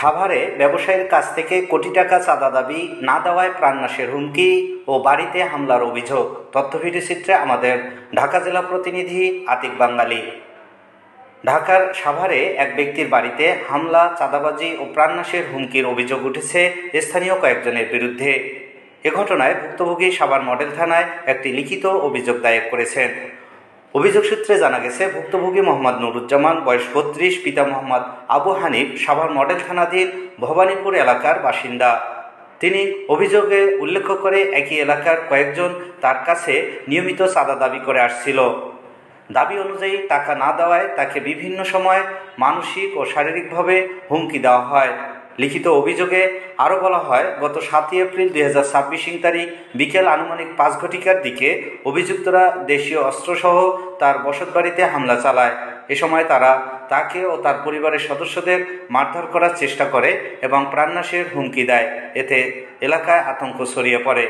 সাভারে ব্যবসায়ীর কাছ থেকে কোটি টাকা চাঁদা দাবি না দেওয়ায় প্রাণনাশের হুমকি ও বাড়িতে হামলার অভিযোগ। তথ্য ভিডিও চিত্রে আমাদের ঢাকা জেলা প্রতিনিধি আতিক বাঙ্গালী। ঢাকার সাভারে এক ব্যক্তির বাড়িতে হামলা, চাঁদাবাজি ও প্রাণনাশের হুমকির অভিযোগ উঠেছে স্থানীয় কয়েকজনের বিরুদ্ধে। এ ঘটনায় ভুক্তভোগী সাভার মডেল থানায় একটি লিখিত অভিযোগ দায়ের করেছেন। অভিযোগ সূত্রে জানা গেছে, ভুক্তভোগী মোহাম্মদ নুরুজ্জামান, বয়স ৩২, পিতা মোহাম্মদ আবু হানিফ সাভার মডেল থানাধীন ভবানীপুর এলাকার বাসিন্দা। তিনি অভিযোগে উল্লেখ করে একই এলাকার কয়েকজন তার কাছে নিয়মিত চাঁদা দাবি করে আসছিল। দাবি অনুযায়ী টাকা না দেওয়ায় তাকে বিভিন্ন সময় মানসিক ও শারীরিকভাবে হুমকি দেওয়া হয়। লিখিত অভিযোগে আরও বলা হয়, গত ৭ই এপ্রিল ২০২৬ তারিখ বিকেল আনুমানিক ৫ ঘটিকার দিকে অভিযুক্তরা দেশীয় অস্ত্রসহ তার বসতবাড়িতে হামলা চালায়। এ সময় তারা তাকে ও তার পরিবারের সদস্যদের মারধর করার চেষ্টা করে এবং প্রাণনাশের হুমকি দেয়। এতে এলাকায় আতঙ্ক ছড়িয়ে পড়ে।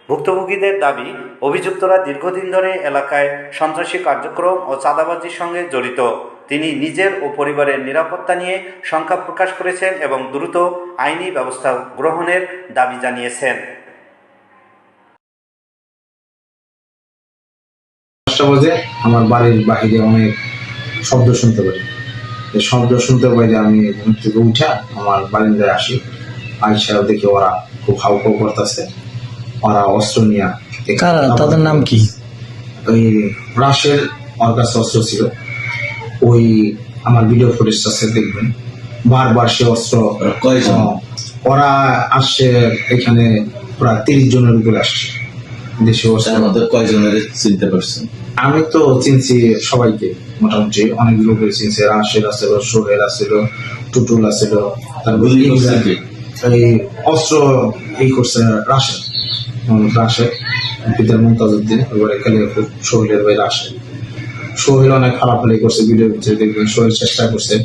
ভুক্তভোগীদের দাবি, অভিযুক্তরা দীর্ঘদিন ধরে এলাকায় সন্ত্রাসী কার্যক্রম ও চাঁদাবাজির সঙ্গে জড়িত। তিনি নিজের ও পরিবারের নিরাপত্তা নিয়ে শঙ্কা প্রকাশ করেছেন এবং দ্রুত আইনি ব্যবস্থা গ্রহণের দাবি জানিয়েছেন। ৫টা বাজে আমার বাড়ির বাহিরে অনেক শব্দ শুনতে পাই। এই শব্দ শুনতে পাইলে আমি ঘুম থেকে উঠা আমার বারান্দায় আসি। আইসা দেখি ওরা খুব হাউকাউ করতেছে। ওরা অস্ত্র নিয়ে। তাদের নাম কি? ওই রাশের ওর কাছে অস্ত্র ছিল। ওই আমার ভিডিও ফুটেজ আছে, দেখবেন বারবার সে অস্ত্র। ওরা আসছে এখানে প্রায় ৩০ জনের উপরে আসছে। দেশীয় অস্ত্র কয়জনের চিনতে পারছেন? আমি তো চিনছি সবাইকে, মোটামুটি অনেক লোকের চিনছি। রাশের আসছিল, সোহেল আসছিল, টুটুল আসছিল। তারপর এই অস্ত্র এই করছে রাশের পিতার মুমতাজউদ্দিন, এবারে খেলে সোহেলের ভাই রাশেদ। সোহেল অনেক খারাপ করছে, ভিডিও দেখবেন। সোহেল চেষ্টা করছে,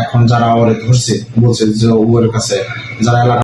এখন যারা ওরে ধরছে বলছে যে ওর কাছে যারা এলাকা